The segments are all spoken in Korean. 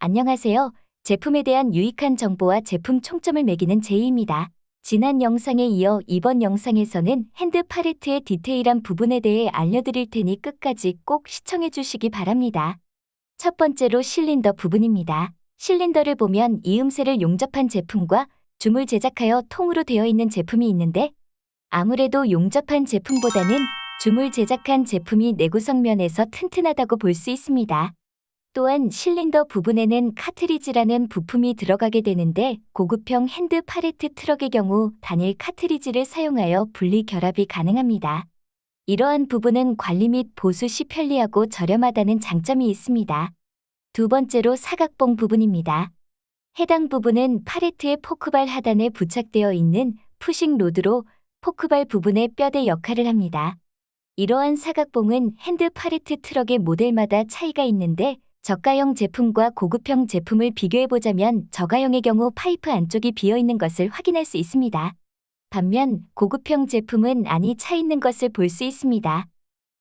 안녕하세요. 제품에 대한 유익한 정보와 제품 총점을 매기는 제이입니다. 지난 영상에 이어 이번 영상에서는 핸드 팔레트의 디테일한 부분에 대해 알려드릴 테니 끝까지 꼭 시청해 주시기 바랍니다. 첫 번째로 실린더 부분입니다. 실린더를 보면 이음새를 용접한 제품과 줌을 제작하여 통으로 되어 있는 제품이 있는데 아무래도 용접한 제품보다는 줌을 제작한 제품이 내구성 면에서 튼튼하다고 볼 수 있습니다. 또한 실린더 부분에는 카트리지라는 부품이 들어가게 되는데 고급형 핸드 팔레트 트럭의 경우 단일 카트리지를 사용하여 분리 결합이 가능합니다. 이러한 부분은 관리 및 보수 시 편리하고 저렴하다는 장점이 있습니다. 두 번째로 사각봉 부분입니다. 해당 부분은 팔레트의 포크발 하단에 부착되어 있는 푸싱 로드로 포크발 부분의 뼈대 역할을 합니다. 이러한 사각봉은 핸드 팔레트 트럭의 모델마다 차이가 있는데 저가형 제품과 고급형 제품을 비교해보자면 저가형의 경우 파이프 안쪽이 비어있는 것을 확인할 수 있습니다. 반면 고급형 제품은 안이 차 있는 것을 볼 수 있습니다.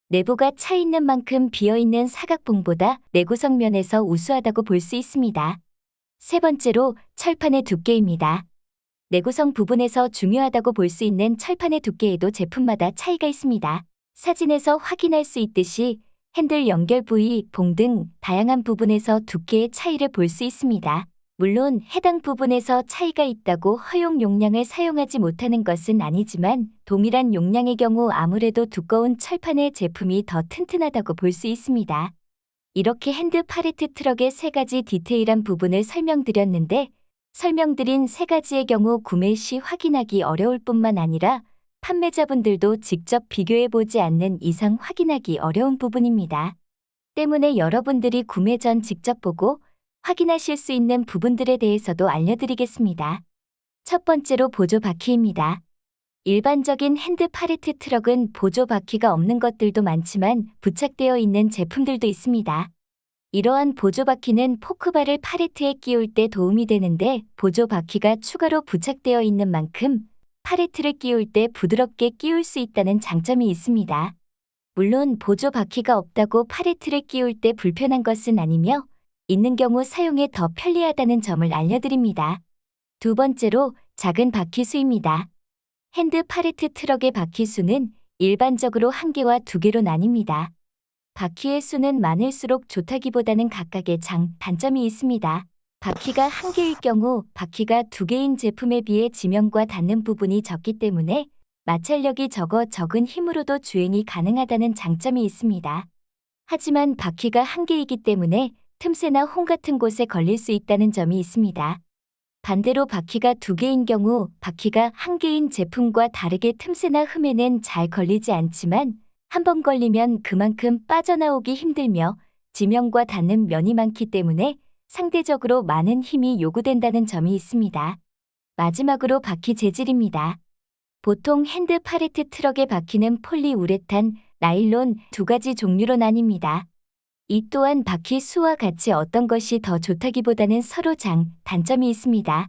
내부가 차 있는 만큼 비어있는 사각봉보다 내구성 면에서 우수하다고 볼 수 있습니다. 세 번째로 철판의 두께입니다. 내구성 부분에서 중요하다고 볼 수 있는 철판의 두께에도 제품마다 차이가 있습니다. 사진에서 확인할 수 있듯이 핸들 연결 부위, 봉 등 다양한 부분에서 두께의 차이를 볼 수 있습니다. 물론 해당 부분에서 차이가 있다고 허용 용량을 사용하지 못하는 것은 아니지만 동일한 용량의 경우 아무래도 두꺼운 철판의 제품이 더 튼튼하다고 볼 수 있습니다. 이렇게 핸드 팔레트 트럭의 세 가지 디테일한 부분을 설명드렸는데 설명드린 세 가지의 경우 구매 시 확인하기 어려울 뿐만 아니라 판매자분들도 직접 비교해보지 않는 이상 확인하기 어려운 부분입니다. 때문에 여러분들이 구매 전 직접 보고 확인하실 수 있는 부분들에 대해서도 알려드리겠습니다. 첫 번째로 보조 바퀴입니다. 일반적인 핸드 팔레트 트럭은 보조 바퀴가 없는 것들도 많지만 부착되어 있는 제품들도 있습니다. 이러한 보조 바퀴는 포크발을 팔레트에 끼울 때 도움이 되는데 보조 바퀴가 추가로 부착되어 있는 만큼 팔레트를 끼울 때 부드럽게 끼울 수 있다는 장점이 있습니다. 물론 보조 바퀴가 없다고 팔레트를 끼울 때 불편한 것은 아니며 있는 경우 사용에 더 편리하다는 점을 알려드립니다. 두 번째로 작은 바퀴 수입니다. 핸드 팔레트 트럭의 바퀴 수는 일반적으로 1개와 2개로 나뉩니다. 바퀴의 수는 많을수록 좋다기보다는 각각의 단점이 있습니다. 바퀴가 1개일 경우 바퀴가 2개인 제품에 비해 지면과 닿는 부분이 적기 때문에 마찰력이 적은 힘으로도 주행이 가능하다는 장점이 있습니다. 하지만 바퀴가 1개이기 때문에 틈새나 홈 같은 곳에 걸릴 수 있다는 점이 있습니다. 반대로 바퀴가 2개인 경우 바퀴가 1개인 제품과 다르게 틈새나 흠에는 잘 걸리지 않지만 한번 걸리면 그만큼 빠져나오기 힘들며 지면과 닿는 면이 많기 때문에 상대적으로 많은 힘이 요구된다는 점이 있습니다. 마지막으로 바퀴 재질입니다. 보통 핸드 팔레트 트럭의 바퀴는 폴리우레탄, 나일론 두 가지 종류로 나뉩니다. 이 또한 바퀴 수와 같이 어떤 것이 더 좋다기보다는 서로 단점이 있습니다.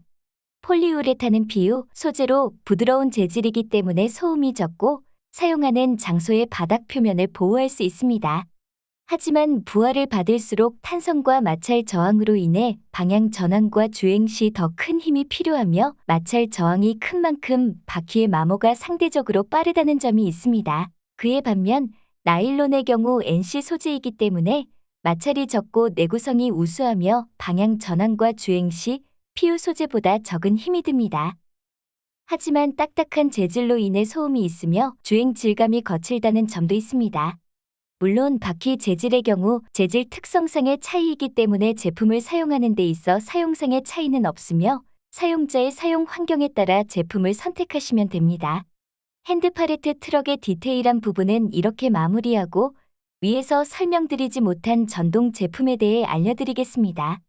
폴리우레탄은 PU 소재로 부드러운 재질이기 때문에 소음이 적고 사용하는 장소의 바닥 표면을 보호할 수 있습니다. 하지만 부하를 받을수록 탄성과 마찰 저항으로 인해 방향 전환과 주행 시 더 큰 힘이 필요하며 마찰 저항이 큰 만큼 바퀴의 마모가 상대적으로 빠르다는 점이 있습니다. 그에 반면 나일론의 경우 NC 소재이기 때문에 마찰이 적고 내구성이 우수하며 방향 전환과 주행 시 PU 소재보다 적은 힘이 듭니다. 하지만 딱딱한 재질로 인해 소음이 있으며 주행 질감이 거칠다는 점도 있습니다. 물론 바퀴 재질의 경우 재질 특성상의 차이이기 때문에 제품을 사용하는 데 있어 사용상의 차이는 없으며 사용자의 사용 환경에 따라 제품을 선택하시면 됩니다. 핸드 팔레트 트럭의 디테일한 부분은 이렇게 마무리하고 위에서 설명드리지 못한 전동 제품에 대해 알려드리겠습니다.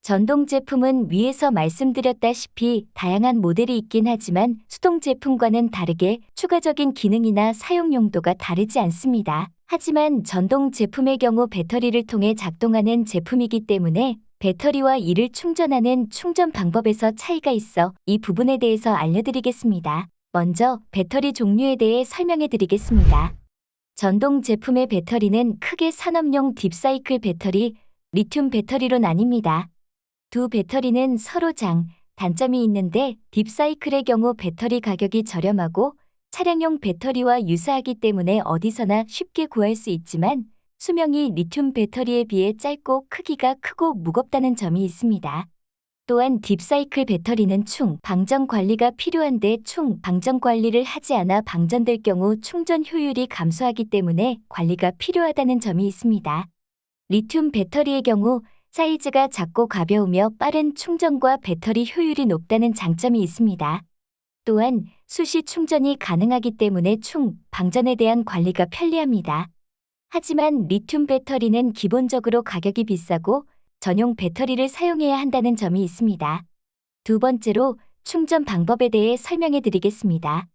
전동 제품은 위에서 말씀드렸다시피 다양한 모델이 있긴 하지만 수동 제품과는 다르게 추가적인 기능이나 사용 용도가 다르지 않습니다. 하지만 전동 제품의 경우 배터리를 통해 작동하는 제품이기 때문에 배터리와 이를 충전하는 충전 방법에서 차이가 있어 이 부분에 대해서 알려드리겠습니다. 먼저 배터리 종류에 대해 설명해 드리겠습니다. 전동 제품의 배터리는 크게 산업용 딥사이클 배터리, 리튬 배터리로 나뉩니다. 두 배터리는 서로 단점이 있는데 딥사이클의 경우 배터리 가격이 저렴하고 차량용 배터리와 유사하기 때문에 어디서나 쉽게 구할 수 있지만 수명이 리튬 배터리에 비해 짧고 크기가 크고 무겁다는 점이 있습니다. 또한 딥사이클 배터리는 방전 관리가 필요한데 방전 관리를 하지 않아 방전될 경우 충전 효율이 감소하기 때문에 관리가 필요하다는 점이 있습니다. 리튬 배터리의 경우 사이즈가 작고 가벼우며 빠른 충전과 배터리 효율이 높다는 장점이 있습니다. 또한 수시 충전이 가능하기 때문에 방전에 대한 관리가 편리합니다. 하지만 리튬 배터리는 기본적으로 가격이 비싸고 전용 배터리를 사용해야 한다는 점이 있습니다. 두 번째로 충전 방법에 대해 설명해 드리겠습니다.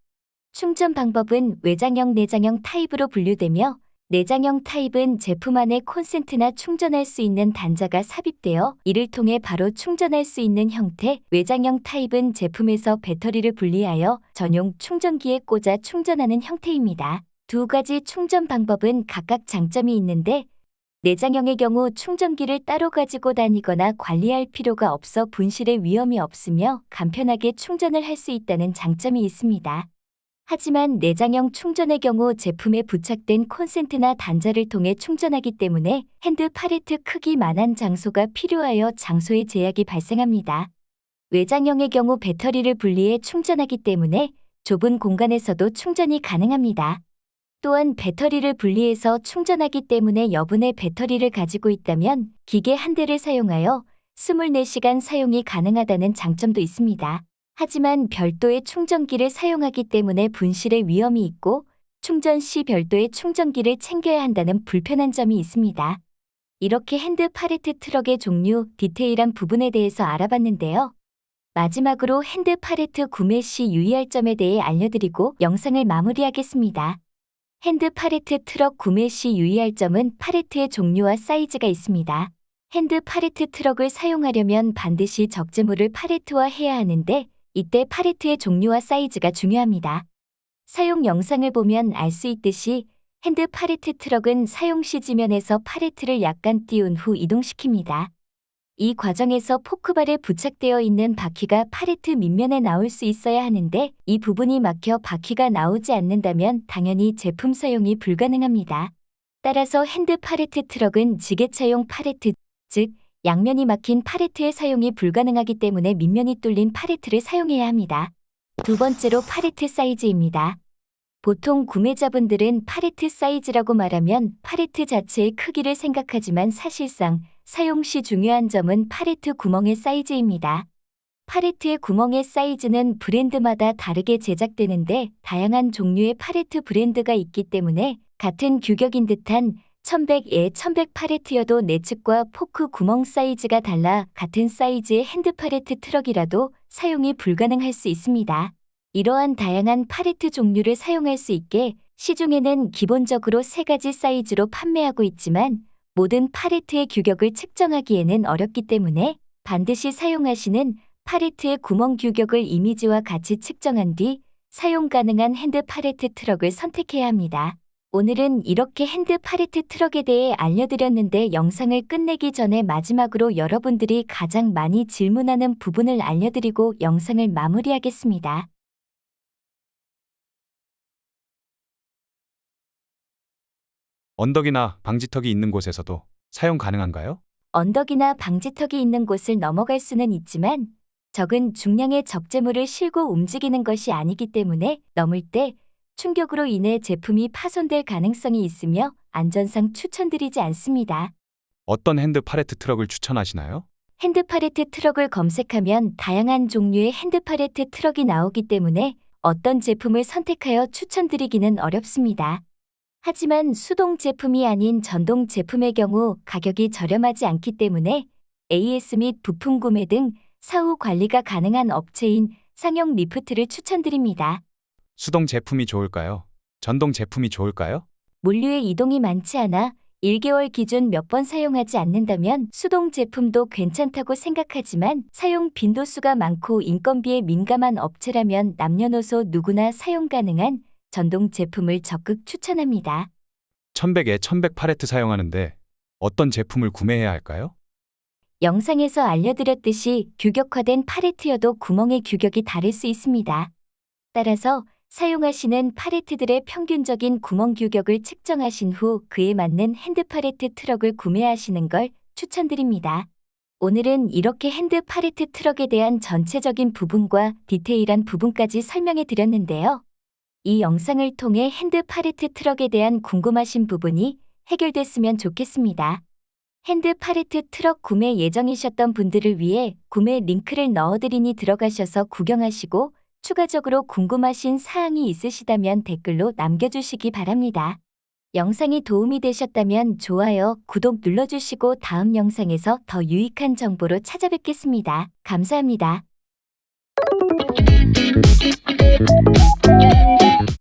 충전 방법은 외장형, 내장형 타입으로 분류되며 내장형 타입은 제품 안에 콘센트나 충전할 수 있는 단자가 삽입되어 이를 통해 바로 충전할 수 있는 형태, 외장형 타입은 제품에서 배터리를 분리하여 전용 충전기에 꽂아 충전하는 형태입니다. 두 가지 충전 방법은 각각 장점이 있는데 내장형의 경우 충전기를 따로 가지고 다니거나 관리할 필요가 없어 분실의 위험이 없으며 간편하게 충전을 할 수 있다는 장점이 있습니다. 하지만 내장형 충전의 경우 제품에 부착된 콘센트나 단자를 통해 충전하기 때문에 핸드 팔레트 크기만한 장소가 필요하여 장소의 제약이 발생합니다. 외장형의 경우 배터리를 분리해 충전하기 때문에 좁은 공간에서도 충전이 가능합니다. 또한 배터리를 분리해서 충전하기 때문에 여분의 배터리를 가지고 있다면 기계 한 대를 사용하여 24시간 사용이 가능하다는 장점도 있습니다. 하지만 별도의 충전기를 사용하기 때문에 분실의 위험이 있고 충전 시 별도의 충전기를 챙겨야 한다는 불편한 점이 있습니다. 이렇게 핸드 팔레트 트럭의 종류, 디테일한 부분에 대해서 알아봤는데요. 마지막으로 핸드 팔레트 구매 시 유의할 점에 대해 알려드리고 영상을 마무리하겠습니다. 핸드 팔레트 트럭 구매 시 유의할 점은 팔레트의 종류와 사이즈가 있습니다. 핸드 팔레트 트럭을 사용하려면 반드시 적재물을 팔레트화해야 하는데 이때 팔레트의 종류와 사이즈가 중요합니다. 사용 영상을 보면 알 수 있듯이 핸드 팔레트 트럭은 사용 시 지면에서 팔레트를 약간 띄운 후 이동시킵니다. 이 과정에서 포크발에 부착되어 있는 바퀴가 팔레트 밑면에 나올 수 있어야 하는데 이 부분이 막혀 바퀴가 나오지 않는다면 당연히 제품 사용이 불가능합니다. 따라서 핸드 팔레트 트럭은 지게차용 팔레트, 즉 양면이 막힌 팔레트의 사용이 불가능하기 때문에 밑면이 뚫린 팔레트를 사용해야 합니다. 두 번째로 팔레트 사이즈입니다. 보통 구매자분들은 팔레트 사이즈라고 말하면 팔레트 자체의 크기를 생각하지만 사실상 사용 시 중요한 점은 팔레트 구멍의 사이즈입니다. 팔레트의 구멍의 사이즈는 브랜드마다 다르게 제작되는데 다양한 종류의 팔레트 브랜드가 있기 때문에 같은 규격인 듯한 1100에 1100 팔레트여도 내측과 포크 구멍 사이즈가 달라 같은 사이즈의 핸드 팔레트 트럭이라도 사용이 불가능할 수 있습니다. 이러한 다양한 팔레트 종류를 사용할 수 있게 시중에는 기본적으로 3가지 사이즈로 판매하고 있지만 모든 팔레트의 규격을 측정하기에는 어렵기 때문에 반드시 사용하시는 팔레트의 구멍 규격을 이미지와 같이 측정한 뒤 사용 가능한 핸드 팔레트 트럭을 선택해야 합니다. 오늘은 이렇게 핸드 팔레트 트럭에 대해 알려드렸는데 영상을 끝내기 전에 마지막으로 여러분들이 가장 많이 질문하는 부분을 알려드리고 영상을 마무리하겠습니다. 언덕이나 방지턱이 있는 곳에서도 사용 가능한가요? 언덕이나 방지턱이 있는 곳을 넘어갈 수는 있지만 적은 중량의 적재물을 실고 움직이는 것이 아니기 때문에 넘을 때 충격으로 인해 제품이 파손될 가능성이 있으며 안전상 추천드리지 않습니다. 어떤 핸드 팔레트 트럭을 추천하시나요? 핸드 팔레트 트럭을 검색하면 다양한 종류의 핸드 팔레트 트럭이 나오기 때문에 어떤 제품을 선택하여 추천드리기는 어렵습니다. 하지만 수동 제품이 아닌 전동 제품의 경우 가격이 저렴하지 않기 때문에 AS 및 부품 구매 등 사후 관리가 가능한 업체인 상용 리프트를 추천드립니다. 수동 제품이 좋을까요? 전동 제품이 좋을까요? 물류의 이동이 많지 않아 1개월 기준 몇 번 사용하지 않는다면 수동 제품도 괜찮다고 생각하지만 사용 빈도수가 많고 인건비에 민감한 업체라면 남녀노소 누구나 사용 가능한 전동 제품을 적극 추천합니다. 1100에 1100 팔레트 사용하는데 어떤 제품을 구매해야 할까요? 영상에서 알려드렸듯이 규격화된 팔레트여도 구멍의 규격이 다를 수 있습니다. 따라서 사용하시는 팔레트들의 평균적인 구멍 규격을 측정하신 후 그에 맞는 핸드 팔레트 트럭을 구매하시는 걸 추천드립니다. 오늘은 이렇게 핸드 팔레트 트럭에 대한 전체적인 부분과 디테일한 부분까지 설명해 드렸는데요. 이 영상을 통해 핸드 팔레트 트럭에 대한 궁금하신 부분이 해결됐으면 좋겠습니다. 핸드 팔레트 트럭 구매 예정이셨던 분들을 위해 구매 링크를 넣어드리니 들어가셔서 구경하시고 추가적으로 궁금하신 사항이 있으시다면 댓글로 남겨주시기 바랍니다. 영상이 도움이 되셨다면 좋아요, 구독 눌러주시고 다음 영상에서 더 유익한 정보로 찾아뵙겠습니다. 감사합니다.